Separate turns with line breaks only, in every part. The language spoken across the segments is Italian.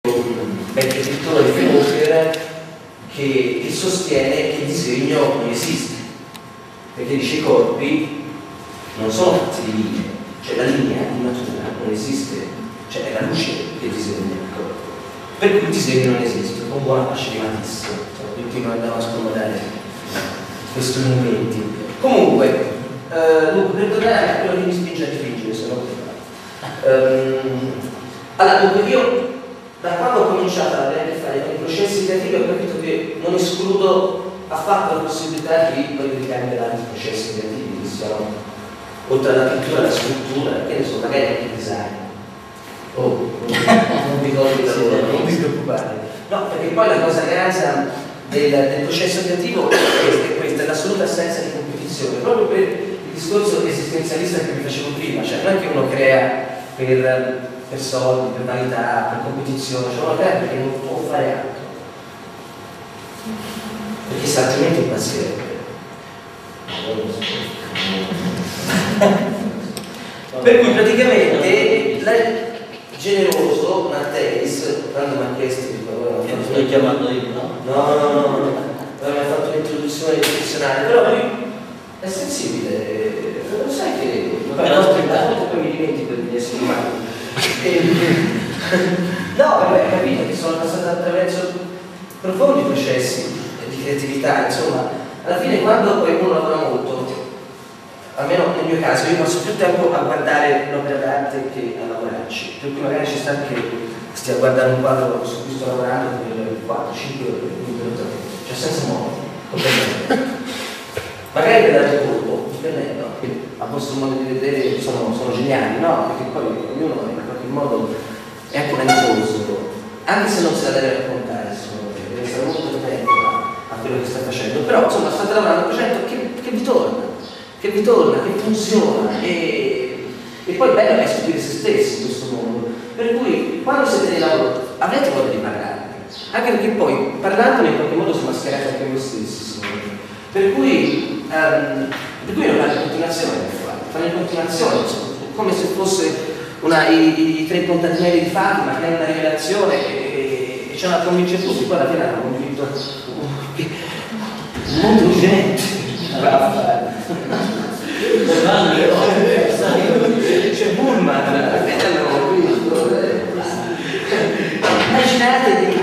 vecchio pittore Feucher che sostiene che il disegno non esiste, perché dice i corpi non sono fatti di linee, cioè la linea in natura non esiste, cioè è la luce che disegna il corpo, per cui il disegno non esiste, con buona pace di Matisse, tutti noi andiamo a scomodare questi momenti. Comunque, per tornare a quello che mi spinge a dipingere, se no allora, dunque io da quando ho cominciato ad avere a che fare con i processi creativi ho capito che non escludo affatto la possibilità di cambiare i processi creativi, che siano oltre alla pittura, alla scrittura, che ne so, magari anche il design. Oh, non vi do il lavoro, non vi preoccupate. No, perché poi la cosa grande del processo creativo è questa, è l'assoluta assenza di competizione, proprio per il discorso esistenzialista che vi facevo prima, cioè non è che uno crea per soldi, per vanità, per competizione, cioè uno crea perché non può fare altro, perché se altrimenti impazzirebbe. Per cui praticamente generoso Matteis, quando mi ha chiesto di favore,
sto chiamando io, no?
No, mi ha fatto un'introduzione eccezionale, però lui è sensibile, lo sai che poi mi dimentico di essere umano. No, vabbè, capito che sono passato attraverso profondi processi di creatività, insomma, alla fine quando poi uno lavora molto, almeno nel mio caso, io passo più tempo a guardare l'opera d'arte che a lavorarci, per cui magari ci sta che stia a guardare un quadro su cui sto lavorando per 4-5 minuti, cioè senza muovere, magari per dare colpo, dipendendo, a vostro modo di vedere sono geniali, no? Perché poi ognuno in qualche modo è anche vanitoso, anche se non se la deve raccontare, deve essere molto attento a quello che sta facendo, però insomma state lavorando a un progetto che vi torna, che funziona e poi è bello è scoprire se stessi in questo mondo, per cui quando siete nei lavori avrete voglia di parlare, anche perché poi parlandone in qualche modo si mascherate anche voi stessi, per cui non fare in continuazione, fare in continuazione, come se fosse i tre contadinieri di Fatima che hanno una rivelazione e ci hanno convinto tutti, poi alla fine hanno convinto un mondo di gente a fare. C'è Bullman, immaginate di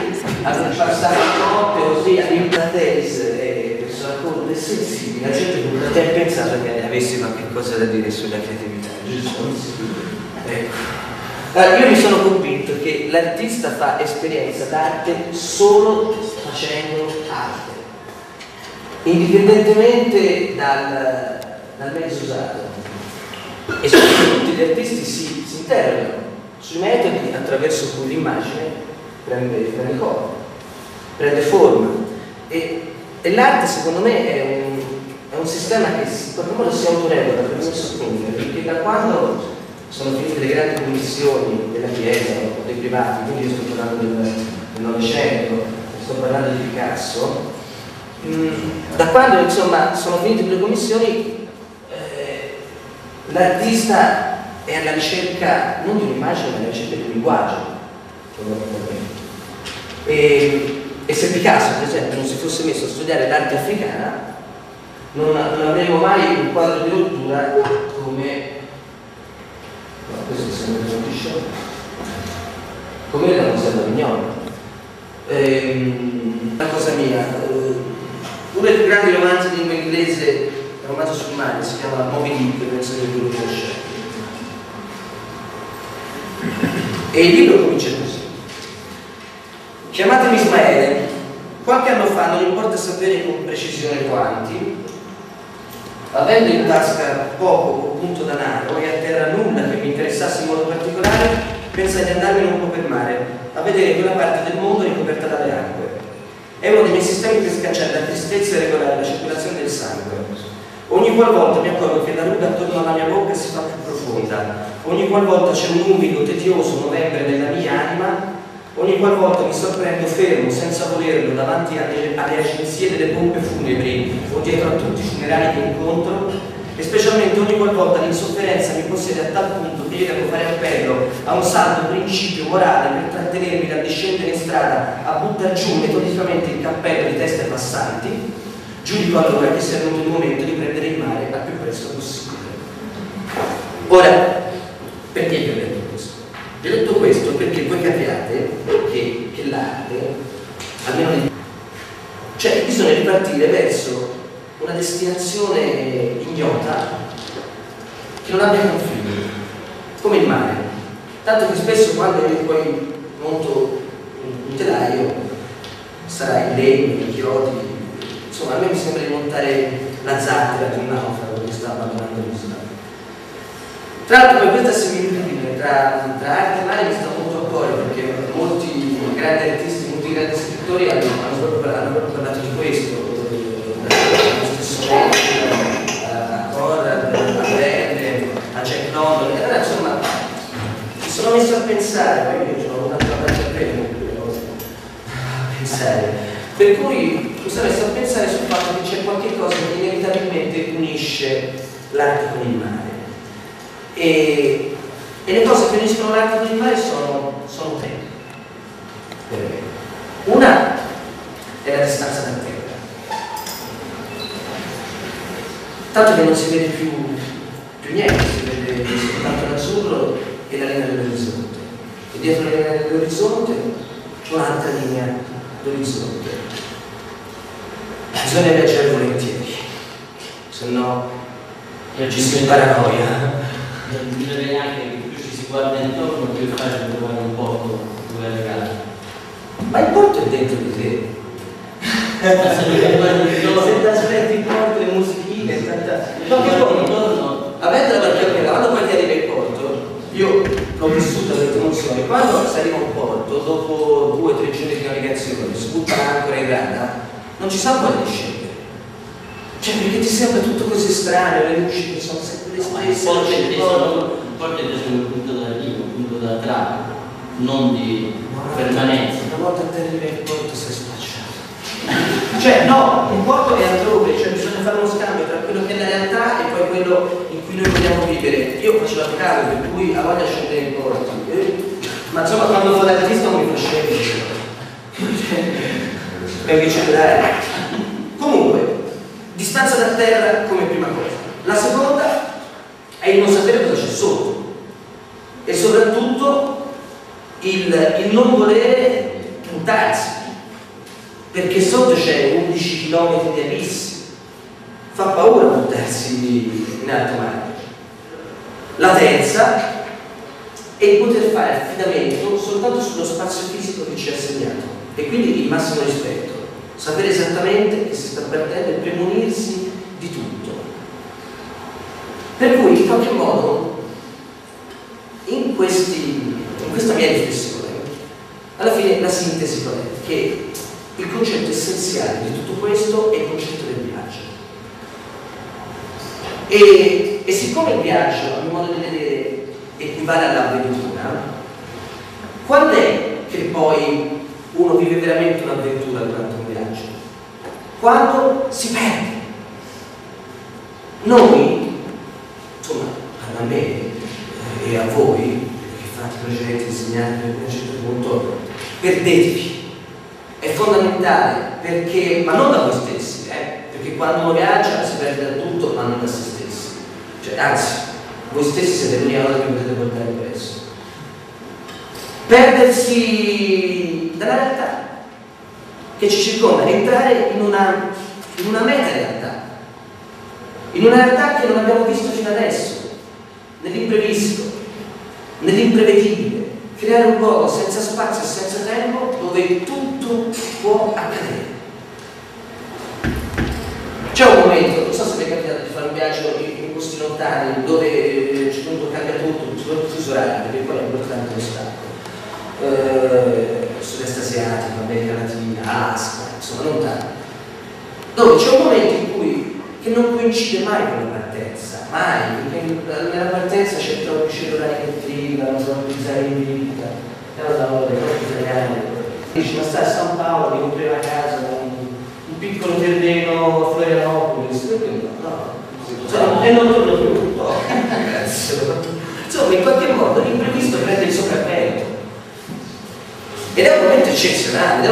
passare notte così all'impatese verso la corte sensibile, la gente potrebbe aver pensato che avessi qualche cosa da dire sulla creatività, giusto? Ecco. Io mi sono convinto che l'artista fa esperienza d'arte solo facendo arte, indipendentemente dal mezzo usato, e soprattutto gli artisti si interrogano sui metodi attraverso cui l'immagine prende corpo, prende forma e l'arte secondo me è un sistema che in qualche modo si autoregola per me sostenere, perché da quando sono finite le grandi commissioni della Chiesa o dei privati, quindi io sto parlando del Novecento, sto parlando di Picasso, da quando insomma sono finite le commissioni, l'artista è alla ricerca non di un'immagine ma alla ricerca di un linguaggio, e se Picasso per esempio non si fosse messo a studiare l'arte africana non avremo mai un quadro di rottura come questo sembra un come la Mosè d'Avignon. Una cosa mia, uno dei più grandi romanzi di lingua inglese, un romanzo sul mare, si chiama Moby Dick, penso che lo conoscete. E il libro comincia così: chiamatemi Ismaele, qualche anno fa, non importa sapere con precisione quanti, avendo in tasca poco o punto danaro e a terra nulla che mi interessasse in modo particolare, pensai di andarmene un po' per mare, a vedere quella parte del mondo ricoperta dalle acque. È uno dei miei sistemi per scacciare la tristezza e regolare la circolazione del sangue. Ogni qualvolta mi accorgo che la ruga attorno alla mia bocca si fa più profonda, ogni qualvolta c'è un umido, tedioso novembre nella mia anima, ogni qualvolta mi sorprendo fermo, senza volerlo, davanti alle agenzie delle pompe funebri o dietro a tutti i funerali che incontro, e specialmente ogni qualvolta l'insofferenza mi possiede a tal punto che io devo fare appello a un saldo principio morale per trattenermi dal discendere in strada a buttare giù metodicamente il cappello di teste passanti, giudico allora che sia venuto il momento di prendere il mare al più presto possibile. Ora, perché vi ho detto questo? Vi ho detto questo perché voi capiate che l'arte, almeno cioè bisogna ripartire verso una destinazione ignota che non abbia confini, come il mare. Tanto che spesso quando io poi monto un telaio, sarà in legno, in chiodi, insomma a me mi sembra di montare la zattera di un naufrago che sta abbandonando l'isola. Tra l'altro poi questa similitudine tra arte e mare mi sta molto a cuore perché molti grandi artisti, molti grandi scrittori hanno proprio parlato di questo, dallo stesso a Conrad, a Verne, a Jack London, e allora insomma mi sono messo a pensare, poi io ho un'altra parte a pensare, per cui mi sono messo a pensare sul fatto che c'è qualche cosa che inevitabilmente unisce l'arte con il mare. E le cose che uniscono l'arte con il mare sono tre. Una è la distanza da terra, tanto che non si vede più niente, si vede soltanto l'azzurro e la linea dell'orizzonte, e dietro la linea dell'orizzonte c'è un'altra linea d'orizzonte. Bisogna viaggiare volentieri, se no ci si paranoia.
Direi anche che più ci si guarda intorno, più è facile trovare un porto dove arrivare.
Ma il porto è dentro di te. Se ti aspetti il porto, le musichine, avendo la barca, quando poi ti arriva il porto, io l'ho vissuta questa emozione, quando si arriva a un porto, dopo 2 o 3 giorni di navigazione, si butta l'ancora in rada, non ci sa quale scendere. Cioè, perché ti sembra tutto così strano, le luci che sono sempre le stesse.
Il porto è inteso come punto d'arrivo, un punto d'attracco, non di permanenza.
Una volta che arrivi al porto sei spacciato. Cioè, no, il porto è altrove, cioè bisogna fare uno scambio tra quello che è la realtà e poi quello in cui noi vogliamo vivere. Io faccio l'avvocato, per cui a voglia scendere in porto. Ma insomma, quando fa l'artista non mi fa scendere. Perché cellulare. Comunque, distanza da terra come prima cosa. La seconda è il non sapere cosa c'è sotto e soprattutto il non volere buttarsi, perché sotto c'è 11 km di abissi, fa paura buttarsi in alto mare. La terza è il poter fare affidamento soltanto sullo spazio fisico che ci è assegnato e quindi il massimo rispetto. Sapere esattamente che si sta perdendo e premunirsi di tutto. Per cui, in qualche modo, in questa mia riflessione, alla fine la sintesi qual è? Che il concetto essenziale di tutto questo è il concetto del viaggio. E siccome il viaggio, a mio modo di vedere, equivale all'avventura, quando è che poi uno vive veramente un'avventura durante un viaggio? Quando si perde. Noi, insomma, a me e a voi, che fate progetti, insegnate a un certo punto, perdetevi. È fondamentale, perché, ma non da voi stessi, perché quando uno viaggia si perde da tutto, ma non da se stessi. Cioè, anzi, voi stessi siete l'unica cosa che potete portare presso. Perdersi dalla realtà che ci circonda, entrare in una meta-realtà, in una realtà che non abbiamo visto fino adesso, nell'imprevisto, nell'imprevedibile, creare un luogo senza spazio e senza tempo dove tutto può accadere. C'è un momento, non so se vi è capitato di fare un viaggio in posti lontani dove a un certo punto cambia tutto, soprattutto fuso orario, perché poi è importante lo stato. Sud-est asiatico, America Latina, Alaska, insomma lontano, dove c'è un momento in cui che non coincide mai con la partenza, mai, perché nella partenza c'è troppi cellulari che trillano, troppi zaini di vita, e allora troppi italiani. Dici, ma sta a San Paolo, mi compri una casa, un piccolo terreno a Florianopolis, perché no? e non torno più. No, insomma, in qualche modo l'imprevisto prende il sopravvento. Ed è un momento eccezionale,